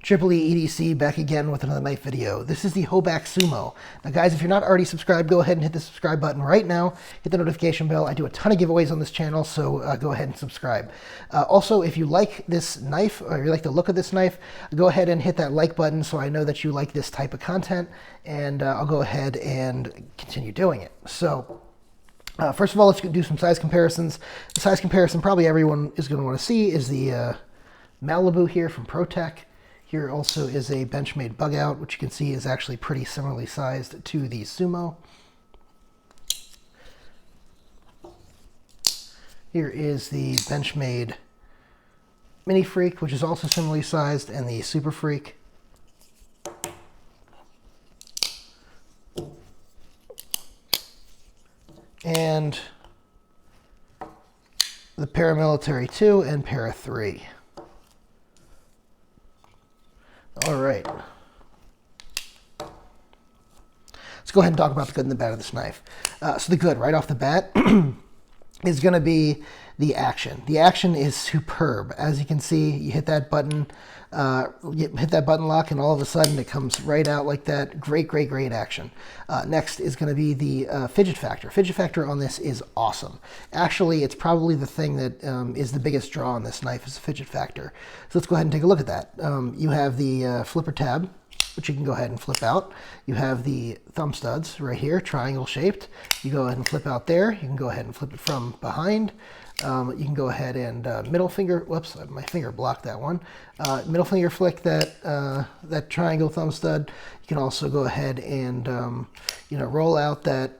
Triple E EDC back again with another knife video. This is the Hoback Sumo. Now guys, if you're not already subscribed, go ahead and hit the subscribe button right now. Hit the notification bell. I do a ton of giveaways on this channel, so go ahead and subscribe. Also, if you like this knife, or you like the look of this knife, go ahead and hit that like button so I know that you like this type of content, and I'll go ahead and continue doing it. So first of all, let's do some size comparisons. The size comparison probably everyone is going to want to see is the Malibu here from ProTech. Here also is a Benchmade Bugout, which you can see is actually pretty similarly sized to the Sumo. Here is the Benchmade Mini Freak, which is also similarly sized, and the Super Freak. And the Paramilitary 2 and Para 3. All right. Let's go ahead and talk about the good and the bad of this knife. So the good, right off the bat, is going to be the action. The action is superb. As you can see, you hit that button, lock, and all of a sudden it comes right out like that. Great, great, great action. Next is going to be the fidget factor. Fidget factor on this is awesome. Actually, it's probably the thing that is the biggest draw on this knife is the fidget factor. So let's go ahead and take a look at that. You have the flipper tab, which you can go ahead and flip out. You have the thumb studs right here, triangle shaped. You go ahead and flip out there. You can go ahead and flip it from behind. You can go ahead and middle finger, whoops, my finger blocked that one. Middle finger flick that triangle thumb stud. You can also go ahead and roll out that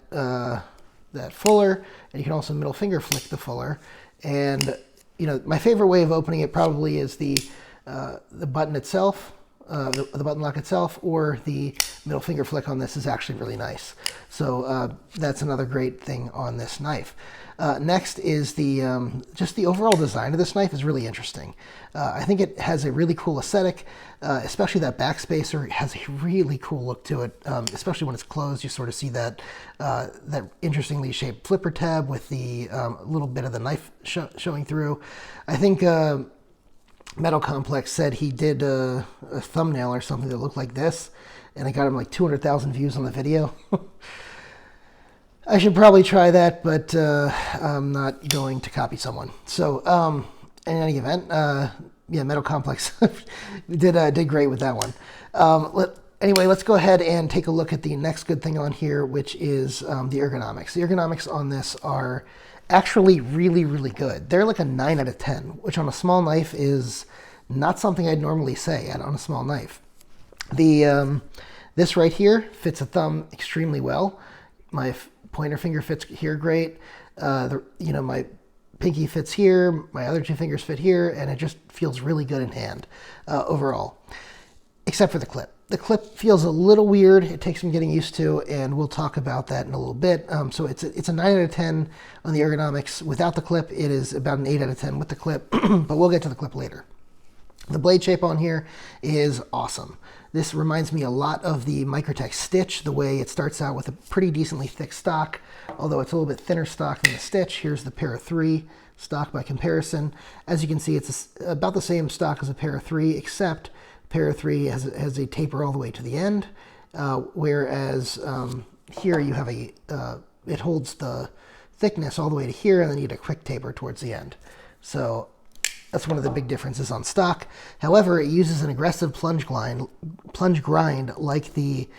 fuller, and you can also middle finger flick the fuller. And my favorite way of opening it probably is the button itself. The button lock itself, or the middle finger flick on this is actually really nice. So that's another great thing on this knife. Next is just the overall design of this knife is really interesting. I think it has a really cool aesthetic, especially that backspacer has a really cool look to it, especially when it's closed. You sort of see that interestingly shaped flipper tab with the little bit of the knife showing through. I think Metal Complex said he did a thumbnail or something that looked like this, and it got him like 200,000 views on the video. I should probably try that, but I'm not going to copy someone. So in any event, yeah, Metal Complex did great with that one. Anyway, let's go ahead and take a look at the next good thing on here, which is the ergonomics. The ergonomics on this are actually really, really good. They're like a 9 out of 10, which on a small knife is not something I'd normally say on a small knife. This right here fits a thumb extremely well. My pointer finger fits here great. My pinky fits here. My other two fingers fit here, and it just feels really good in hand overall, except for the clip. The clip feels a little weird. It takes some getting used to, and we'll talk about that in a little bit. So it's a 9 out of 10 on the ergonomics. Without the clip, it is about an 8 out of 10 with the clip, but we'll get to the clip later. The blade shape on here is awesome. This reminds me a lot of the Microtech Stitch, the way it starts out with a pretty decently thick stock, although it's a little bit thinner stock than the Stitch. Here's the Para 3 stock by comparison. As you can see, it's about the same stock as a Para 3, except Para 3 has a taper all the way to the end, whereas here you have it holds the thickness all the way to here, and then you get a quick taper towards the end. So that's one of the big differences on stock. However, it uses an aggressive plunge grind like the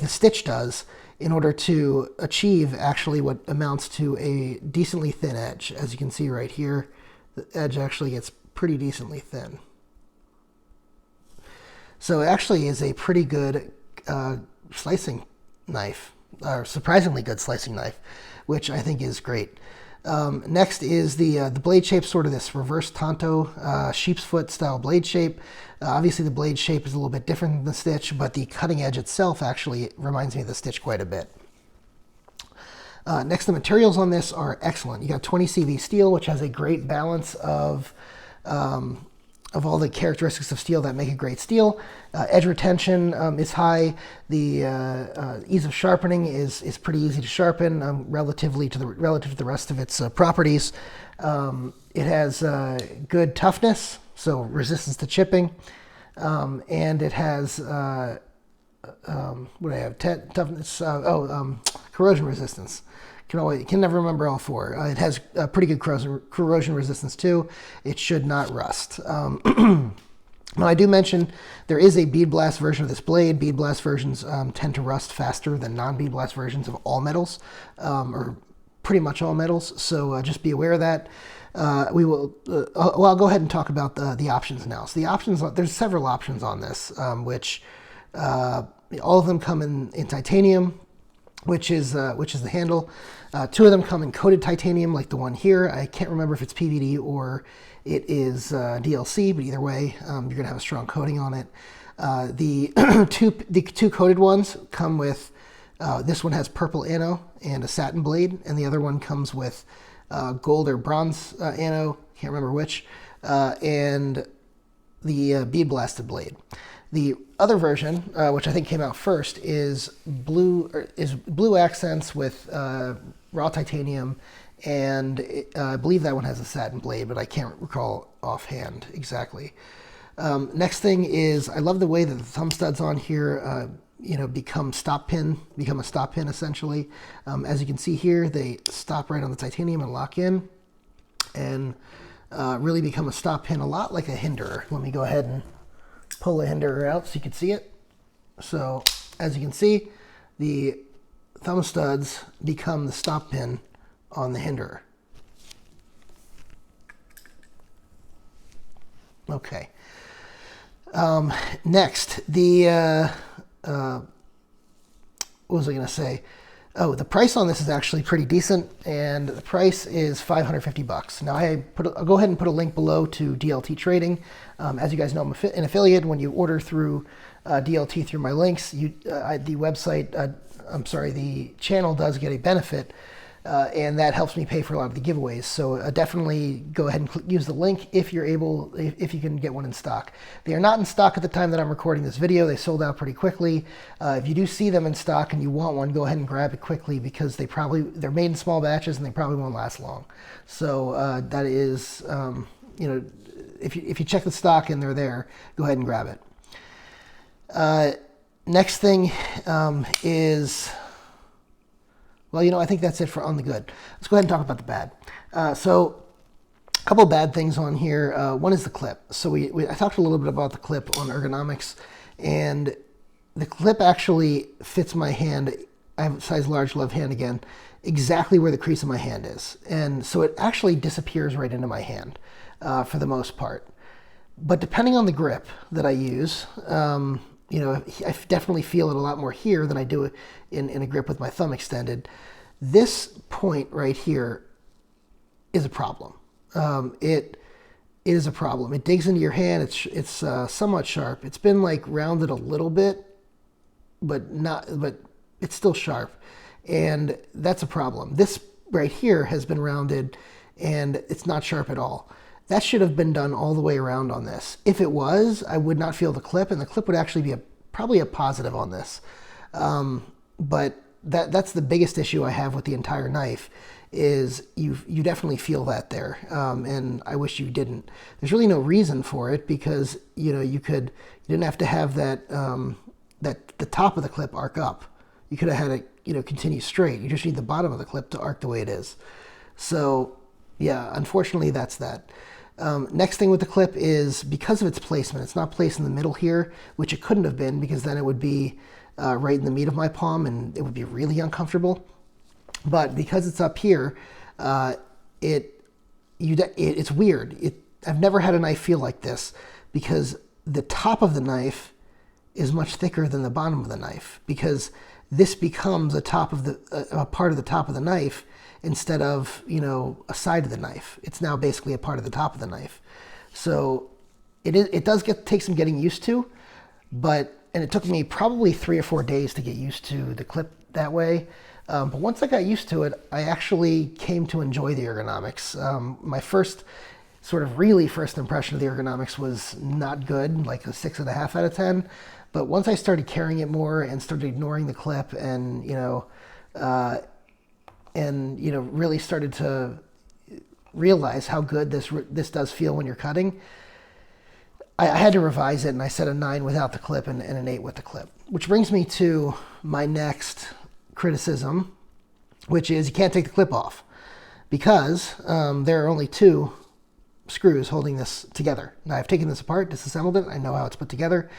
Stitch does in order to achieve actually what amounts to a decently thin edge. As you can see right here, the edge actually gets pretty decently thin. So it actually is a pretty good slicing knife, or surprisingly good slicing knife, which I think is great. Next is the blade shape, sort of this reverse tanto sheep's foot style blade shape. Obviously the blade shape is a little bit different than the Stitch, but the cutting edge itself actually reminds me of the Stitch quite a bit. Next, the materials on this are excellent. You got 20 CV steel, which has a great balance of all the characteristics of steel that make a great steel. Edge retention is high. The ease of sharpening is pretty easy to sharpen relative to the rest of its properties. It has good toughness, so resistance to chipping. and it has what do I have? Toughness. Corrosion resistance. Can never remember all four. It has pretty good corrosion resistance too. It should not rust. Now I do mention there is a bead blast version of this blade. Bead blast versions tend to rust faster than non-bead blast versions of all metals, or pretty much all metals. So just be aware of that. We will. Well, I'll go ahead and talk about the options now. So the options, there's several options on this, which all of them come in titanium, which is the handle. Two of them come in coated titanium, like the one here. I can't remember if it's PVD or it is DLC, but either way, you're gonna have a strong coating on it. The two coated ones come with. This one has purple ano and a satin blade, and the other one comes with gold or bronze ano. Can't remember which, and the bead blasted blade. The other version, which I think came out first, is blue accents with raw titanium, and I believe that one has a satin blade, but I can't recall offhand exactly. Next thing is, I love the way that the thumb studs on here, become a stop pin essentially. As you can see here, they stop right on the titanium and lock in, and really become a stop pin, a lot like a hinderer. Let me go ahead and pull the hinderer out so you can see it. So as you can see, the thumb studs become the stop pin on the hinderer. Okay. Next, what was I going to say? Oh, the price on this is actually pretty decent, and the price is $550. Now I'll go ahead and put a link below to DLT Trading. As you guys know, I'm an affiliate. When you order through DLT through my links, the channel does get a benefit, and that helps me pay for a lot of the giveaways. So definitely go ahead and use the link if you're able, if you can get one in stock. They are not in stock at the time that I'm recording this video. They sold out pretty quickly. If you do see them in stock and you want one, go ahead and grab it quickly, because they're made in small batches and they probably won't last long. So that is, if you check the stock and they're there, go ahead and grab it. Next thing is, well, I think that's it on the good. Let's go ahead and talk about the bad. So a couple of bad things on here. One is the clip. So I talked a little bit about the clip on ergonomics, and the clip actually fits my hand. I have a size large left hand again, exactly where the crease of my hand is. And so it actually disappears right into my hand for the most part. But depending on the grip that I use, I definitely feel it a lot more here than I do in a grip with my thumb extended. This point right here is a problem. It is a problem. It digs into your hand. It's somewhat sharp. It's been like rounded a little bit, but it's still sharp, and that's a problem. This right here has been rounded, and it's not sharp at all. That should have been done all the way around on this. If it was, I would not feel the clip, and the clip would actually be probably a positive on this. But that's the biggest issue I have with the entire knife, is you definitely feel that there, and I wish you didn't. There's really no reason for it, because you didn't have to have that the top of the clip arc up. You could have had it continue straight. You just need the bottom of the clip to arc the way it is. So yeah, unfortunately that's that. Next thing with the clip is, because of its placement, it's not placed in the middle here, which it couldn't have been, because then it would be right in the meat of my palm and it would be really uncomfortable. But because it's up here, it's weird. I've never had a knife feel like this, because the top of the knife is much thicker than the bottom of the knife, because this becomes a part of the top of the knife instead of, a side of the knife. It's now basically a part of the top of the knife. So it does take some getting used to, and it took me probably 3 or 4 days to get used to the clip that way. But once I got used to it, I actually came to enjoy the ergonomics. My first impression of the ergonomics was not good, like a 6.5 out of 10. But once I started carrying it more and started ignoring the clip, and really started to realize how good this does feel when you're cutting, I had to revise it, and I set a 9 without the clip and an 8 with the clip. Which brings me to my next criticism, which is you can't take the clip off because there are only 2 screws holding this together. Now I've taken this apart, disassembled it, I know how it's put together,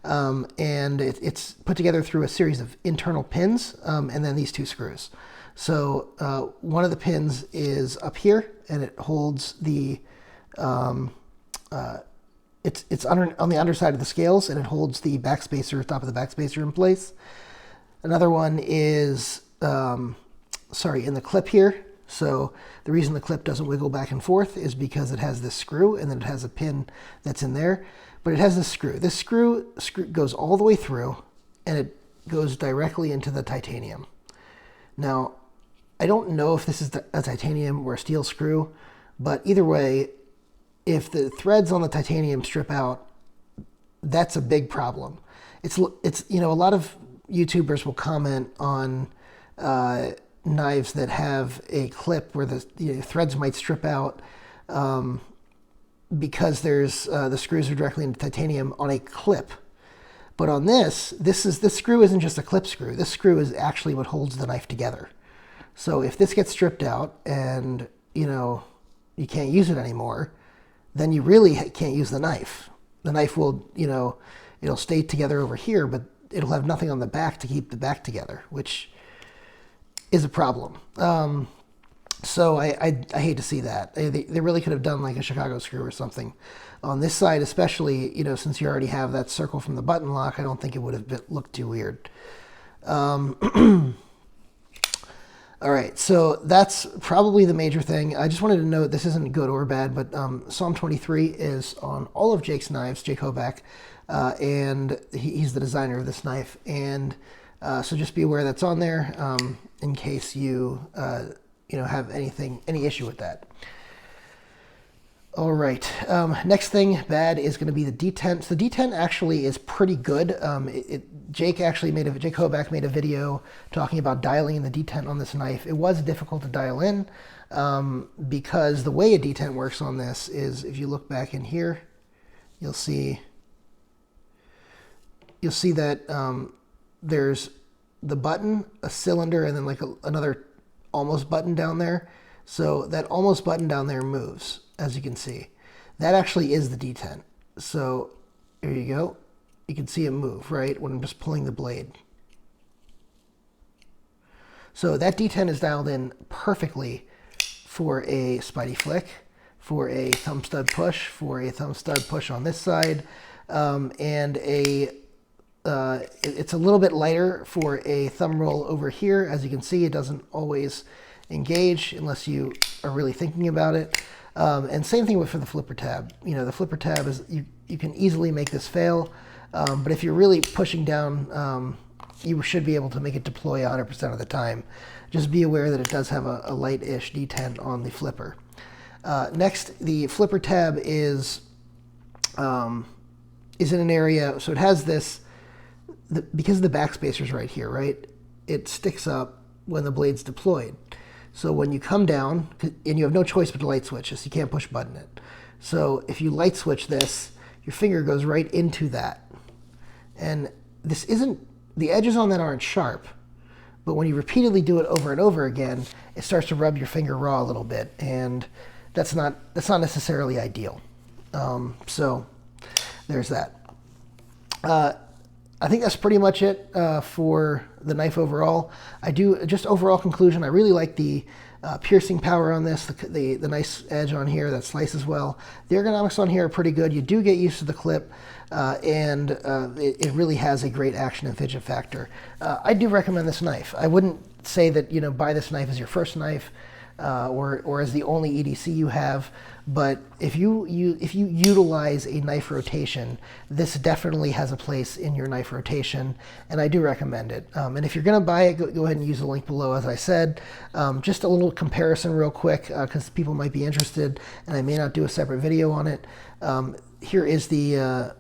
and it's put together through a series of internal pins and then these 2 screws. So one of the pins is up here, and it holds the it's on the underside of the scales, and it holds the backspacer, top of the backspacer in place. Another one is in the clip here. So the reason the clip doesn't wiggle back and forth is because it has this screw, and then it has a pin that's in there. But it has this screw. This screw goes all the way through, and it goes directly into the titanium. Now, I don't know if this is a titanium or a steel screw, but either way, if the threads on the titanium strip out, that's a big problem. It's a lot of YouTubers will comment on knives that have a clip where the threads might strip out because the screws are directly into titanium on a clip. But on this screw isn't just a clip screw. This screw is actually what holds the knife together. So if this gets stripped out and you can't use it anymore, then you really can't use the knife. The knife will, it'll stay together over here, but it'll have nothing on the back to keep the back together, which is a problem. So I hate to see that. They really could have done like a Chicago screw or something. On this side especially, since you already have that circle from the button lock, I don't think it would have looked too weird. All right, so that's probably the major thing. I just wanted to note this isn't good or bad, but Psalm 23 is on all of Jake's knives, Jake Hoback, and he's the designer of this knife. And so just be aware that's on there in case you have any issue with that. All right, next thing bad is going to be the detent. So the detent actually is pretty good. Jake Hoback made a video talking about dialing in the detent on this knife. It was difficult to dial in because the way a detent works on this is, if you look back in here, you'll see that there's the button, a cylinder, and then like another almost button down there. So that almost button down there moves, as you can see. That actually is the detent. So here you go. You can see it move, right, when I'm just pulling the blade. So that detent is dialed in perfectly for a Spidey flick, for a thumb stud push, for a thumb stud push on this side, and it's a little bit lighter for a thumb roll over here. As you can see, it doesn't always engage unless you are really thinking about it. And same thing for the flipper tab. The flipper tab is, you can easily make this fail, but if you're really pushing down, you should be able to make it deploy 100% of the time. Just be aware that it does have a light-ish detent on the flipper. Next, the flipper tab is in an area, so it has this, because the backspacer's right here, right? It sticks up when the blade's deployed. So when you come down, and you have no choice but to light switch this, you can't push button it. So if you light switch this, your finger goes right into that. And this isn't, the edges on that aren't sharp, but when you repeatedly do it over and over again, it starts to rub your finger raw a little bit, and that's not necessarily ideal. So there's that. I think that's pretty much it for the knife overall. Just overall conclusion, I really like the piercing power on this, the nice edge on here that slices well. The ergonomics on here are pretty good. You do get used to the clip, and it really has a great action and fidget factor. I do recommend this knife. I wouldn't say that, buy this knife as your first knife or as the only EDC you have, but if you utilize a knife rotation, this definitely has a place in your knife rotation, and I do recommend it. And if you're going to buy it, go ahead and use the link below, as I said. Just a little comparison real quick, because people might be interested, and I may not do a separate video on it. Here is the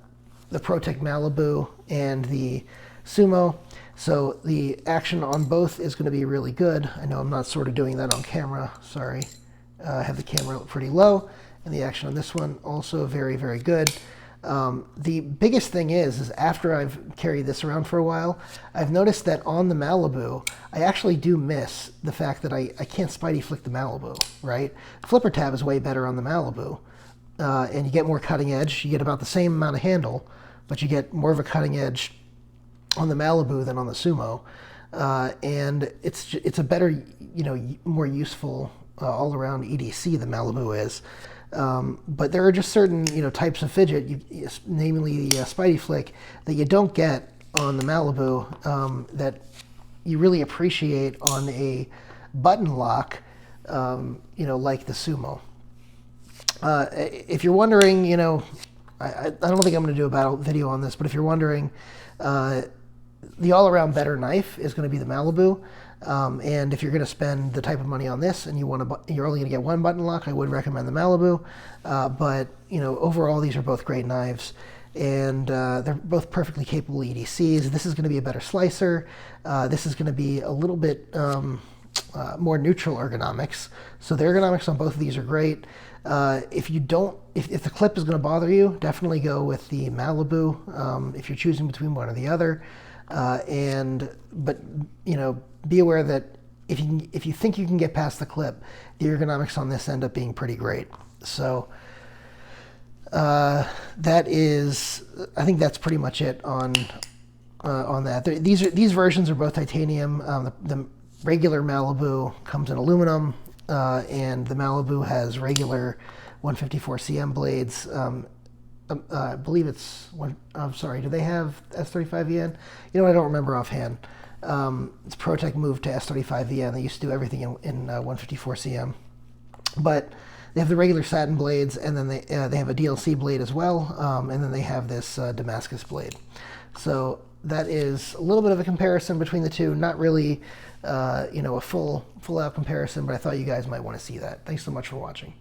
ProTech Malibu and the Sumo. So the action on both is going to be really good. I know I'm not sort of doing that on camera, sorry. I have the camera pretty low, and the action on this one also very, very good. The biggest thing is after I've carried this around for a while, I've noticed that on the Malibu, I actually do miss the fact that I can't Spidey flick the Malibu, right? Flipper tab is way better on the Malibu, and you get more cutting edge. You get about the same amount of handle, but you get more of a cutting edge on the Malibu than on the Sumo, and it's a better, you know, more useful all-around EDC the Malibu is. But there are just certain, you know, types of fidget, namely the Spidey flick, that you don't get on the Malibu that you really appreciate on a button lock, you know, like the Sumo. If you're wondering, you know, I don't think I'm going to do a battle video on this, but if you're wondering, the all-around better knife is going to be the Malibu. And if you're going to spend the type of money on this and you're only going to get one button lock, I would recommend the Malibu. But, you know, overall, these are both great knives, and they're both perfectly capable EDCs. This is going to be a better slicer. This is going to be a little bit more neutral ergonomics. So the ergonomics on both of these are great. If the clip is going to bother you, definitely go with the Malibu if you're choosing between one or the other. But you know, be aware that if you think you can get past the clip, the ergonomics on this end up being pretty great. So that is, I think that's pretty much it on that. These versions are both titanium. The regular Malibu comes in aluminum, and the Malibu has regular 154 cm blades. I believe it's one. I'm sorry. Do they have S35VN? You know, I don't remember offhand. It's ProTech moved to S35VN. They used to do everything in 154 cm, but they have the regular satin blades, and then they have a DLC blade as well, and then they have this Damascus blade. So that is a little bit of a comparison between the two. Not really, you know, a full out comparison, but I thought you guys might want to see that. Thanks so much for watching.